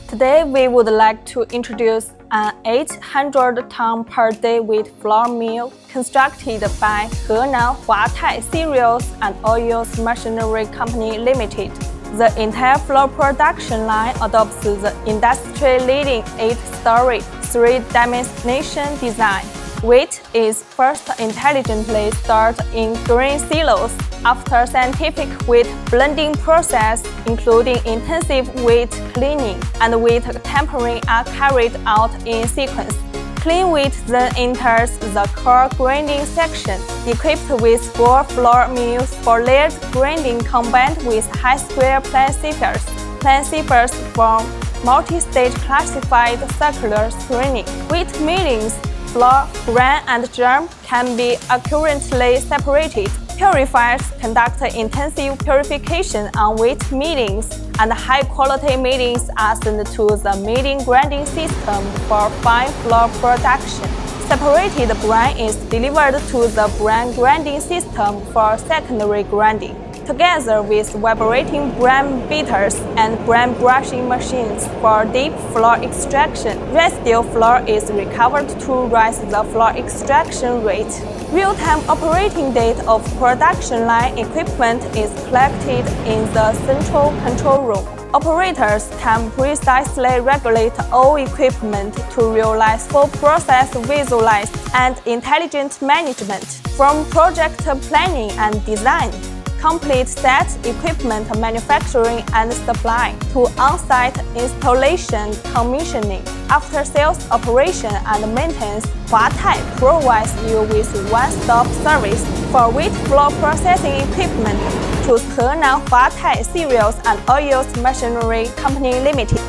Today we would like to introduce an 800-ton per day wheat flour mill constructed by Henan Huatai Cereals and Oils Machinery Company Limited. The entire flour production line adopts the industry-leading 8-story, 3-dimension design. Wheat is first intelligently stored in grain silos. After scientific wheat blending process, including intensive wheat cleaning and wheat tempering are carried out in sequence. Clean wheat then enters the core grinding section, equipped with 4 flour mills for layered grinding combined with high-square plain sievers. Plain sievers form multi-stage classified circular screening. Wheat millings, flour, bran, and germ can be accurately separated. Purifiers conduct intensive purification on wheat millings, and high-quality millings are sent to the milling grinding system for fine flour production. Separated bran is delivered to the bran grinding system for secondary grinding. Together with vibrating bran beaters and bran brushing machines for deep flour extraction, residual flour is recovered to raise the flour extraction rate. Real-time operating data of production line equipment is collected in the central control room. Operators can precisely regulate all equipment to realize full process visualized and intelligent management, from project planning and design, complete set equipment manufacturing and supply, to on-site installation, commissioning, after-sales operation and maintenance. Huatai provides you with one-stop service for wheat flour processing equipment. Choose Henan Huatai Cereals and Oils Machinery Company Limited.